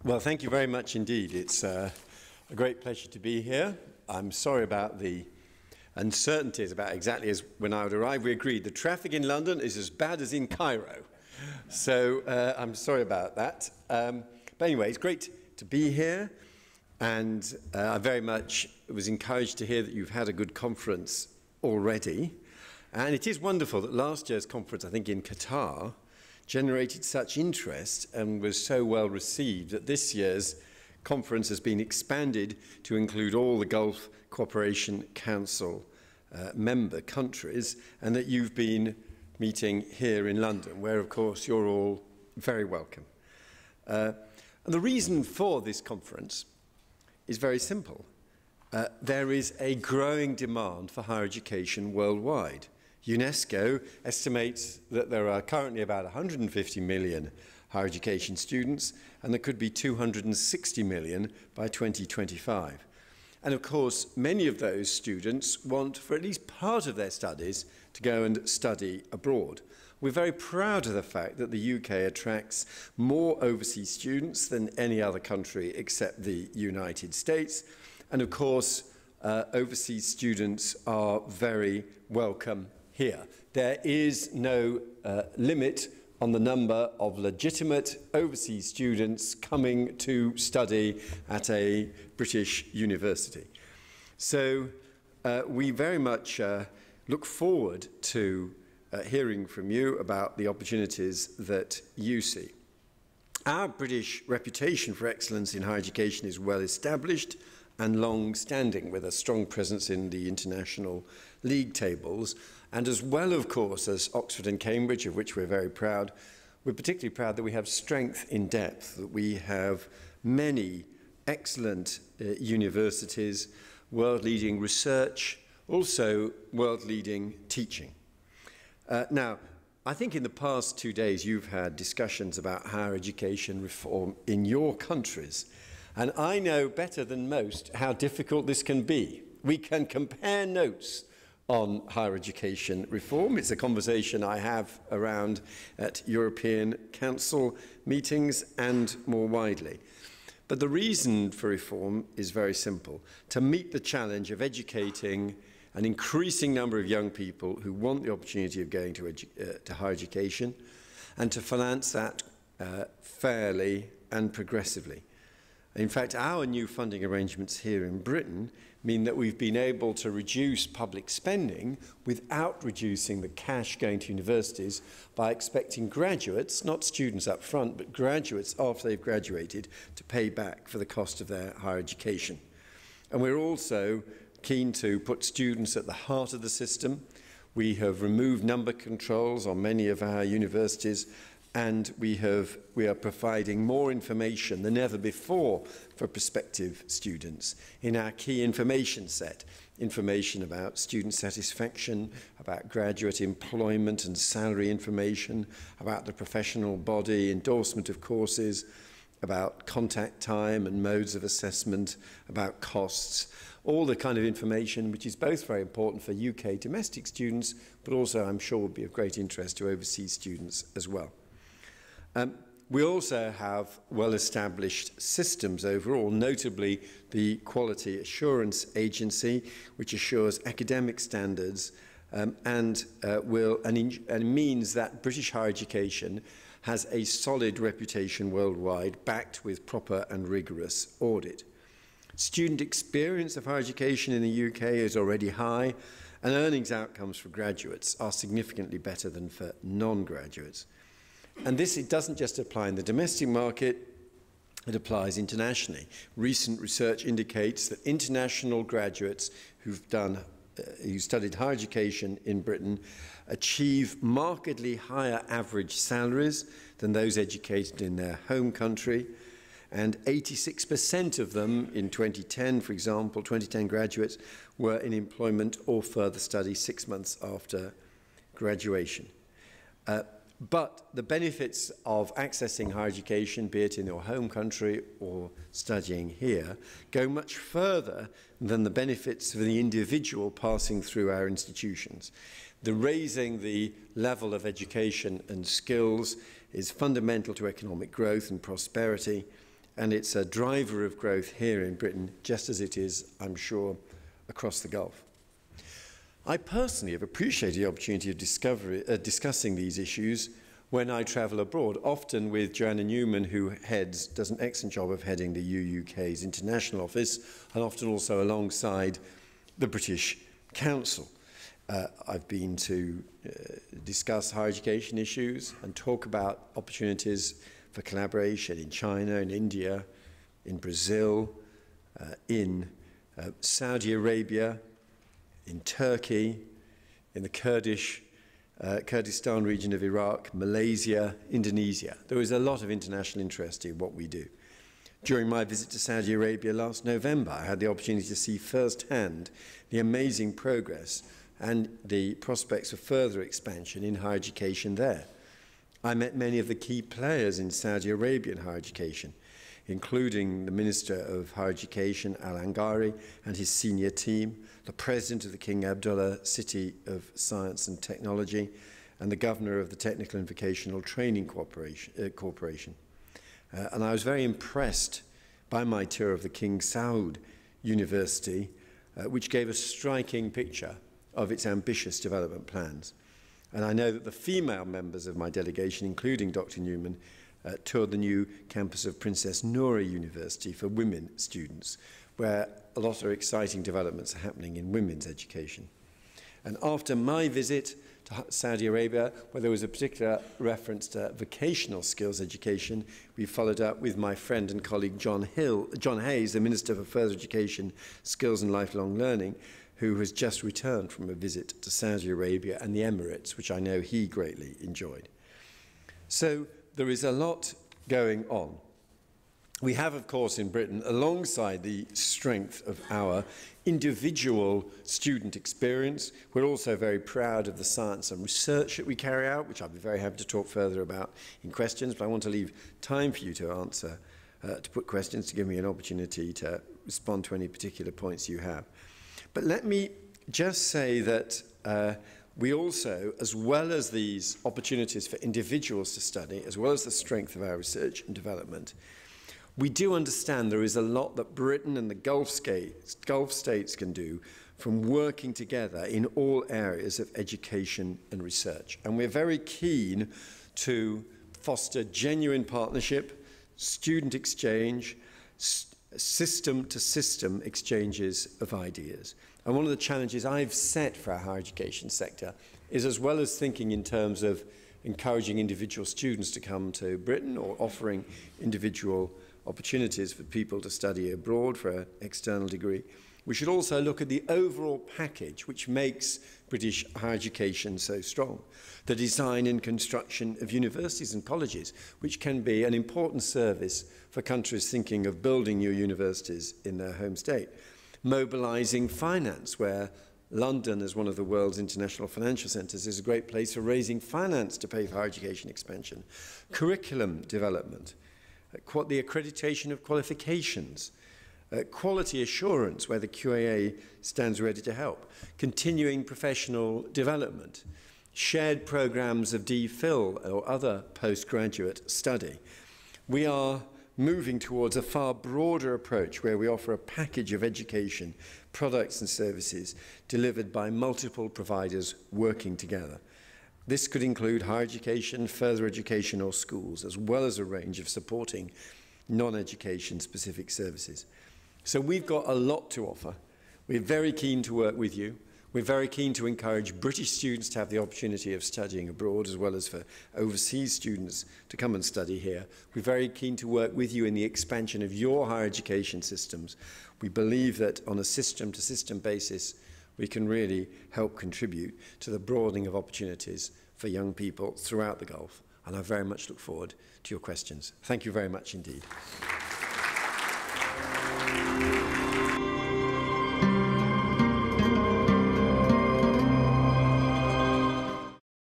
Well, thank you very much indeed. It's a great pleasure to be here. I'm sorry about the uncertainties about exactly as when I would arrive. We agreed the traffic in London is as bad as in Cairo. So I'm sorry about that. But anyway, it's great to be here. And I very much was encouraged to hear that you've had a good conference already. And it is wonderful that last year's conference, I think in Qatar, generated such interest and was so well received that this year's conference has been expanded to include all the Gulf Cooperation Council member countries, and that you've been meeting here in London, where of course you're all very welcome. And the reason for this conference is very simple. There is a growing demand for higher education worldwide. UNESCO estimates that there are currently about 150 million higher education students, and there could be 260 million by 2025. And of course, many of those students want, for at least part of their studies, to go and study abroad. We're very proud of the fact that the UK attracts more overseas students than any other country except the United States. And of course, overseas students are very welcome here. There is no limit on the number of legitimate overseas students coming to study at a British university. So we very much look forward to hearing from you about the opportunities that you see. Our British reputation for excellence in higher education is well established and long-standing, with a strong presence in the international league tables. And as well, of course, as Oxford and Cambridge, of which we're very proud, we're particularly proud that we have strength in depth, that we have many excellent universities, world-leading research, also world-leading teaching. Now, I think in the past 2 days you've had discussions about higher education reform in your countries. And I know better than most how difficult this can be. We can compare notes on higher education reform. It's a conversation I have around at European Council meetings and more widely. But the reason for reform is very simple: to meet the challenge of educating an increasing number of young people who want the opportunity of going to higher education, and to finance that fairly and progressively. In fact, our new funding arrangements here in Britain mean that we've been able to reduce public spending without reducing the cash going to universities by expecting graduates, not students up front, but graduates after they've graduated, to pay back for the cost of their higher education. And we're also keen to put students at the heart of the system. We have removed number controls on many of our universities, and we are providing more information than ever before for prospective students in our key information set. Information about student satisfaction, about graduate employment and salary information, about the professional body endorsement of courses, about contact time and modes of assessment, about costs, all the kind of information which is both very important for UK domestic students, but also I'm sure will be of great interest to overseas students as well. We also have well-established systems overall, notably the Quality Assurance Agency, which assures academic standards and means that British higher education has a solid reputation worldwide, backed with proper and rigorous audit. Student experience of higher education in the UK is already high, and earnings outcomes for graduates are significantly better than for non-graduates. And this, it doesn't just apply in the domestic market, it applies internationally. Recent research indicates that international graduates who studied higher education in Britain achieve markedly higher average salaries than those educated in their home country. And 86% of them in 2010, for example, 2010 graduates, were in employment or further study 6 months after graduation. But the benefits of accessing higher education, be it in your home country or studying here, go much further than the benefits for the individual passing through our institutions. Raising the level of education and skills is fundamental to economic growth and prosperity, and it's a driver of growth here in Britain, just as it is, I'm sure, across the Gulf. I personally have appreciated the opportunity of discussing these issues when I travel abroad, often with Joanna Newman, who does an excellent job of heading the UUK's international office, and often also alongside the British Council. I've been to discuss higher education issues and talk about opportunities for collaboration in China, in India, in Brazil, in Saudi Arabia, in Turkey, in the Kurdistan region of Iraq, Malaysia, Indonesia. There is a lot of international interest in what we do. During my visit to Saudi Arabia last November, I had the opportunity to see firsthand the amazing progress and the prospects for further expansion in higher education there. I met many of the key players in Saudi Arabian higher education, including the Minister of Higher Education, Al Angari, and his senior team, the President of the King Abdullah City of Science and Technology, and the Governor of the Technical and Vocational Training Corporation. And I was very impressed by my tour of the King Saud University, which gave a striking picture of its ambitious development plans. And I know that the female members of my delegation, including Dr. Newman, toured the new campus of Princess Noura University for women students, where a lot of exciting developments are happening in women's education. And after my visit to Saudi Arabia, where there was a particular reference to vocational skills education, we followed up with my friend and colleague John Hayes, the Minister for Further Education, Skills and Lifelong Learning, who has just returned from a visit to Saudi Arabia and the Emirates, which I know he greatly enjoyed. So there is a lot going on. We have, of course, in Britain, alongside the strength of our individual student experience, we're also very proud of the science and research that we carry out, which I'll be very happy to talk further about in questions, but I want to leave time for you to answer, to put questions, to give me an opportunity to respond to any particular points you have. But let me just say that we also, as well as these opportunities for individuals to study, as well as the strength of our research and development, we do understand there is a lot that Britain and the Gulf states can do from working together in all areas of education and research. And we're very keen to foster genuine partnership, student exchange, system-to-system exchanges of ideas. And one of the challenges I've set for our higher education sector is, as well as thinking in terms of encouraging individual students to come to Britain or offering individual opportunities for people to study abroad for an external degree, we should also look at the overall package which makes British higher education so strong. The design and construction of universities and colleges, which can be an important service for countries thinking of building new universities in their home state. Mobilising finance, where London, as one of the world's international financial centres, is a great place for raising finance to pay for higher education expansion. Curriculum development, the accreditation of qualifications, quality assurance, where the QAA stands ready to help, continuing professional development, shared programmes of DPhil or other postgraduate study. We are moving towards a far broader approach where we offer a package of education, products and services delivered by multiple providers working together. This could include higher education, further education or schools, as well as a range of supporting non-education specific services. So we've got a lot to offer. We're very keen to work with you. We're very keen to encourage British students to have the opportunity of studying abroad, as well as for overseas students to come and study here. We're very keen to work with you in the expansion of your higher education systems. We believe that on a system-to-system basis, we can really help contribute to the broadening of opportunities for young people throughout the Gulf. And I very much look forward to your questions. Thank you very much indeed.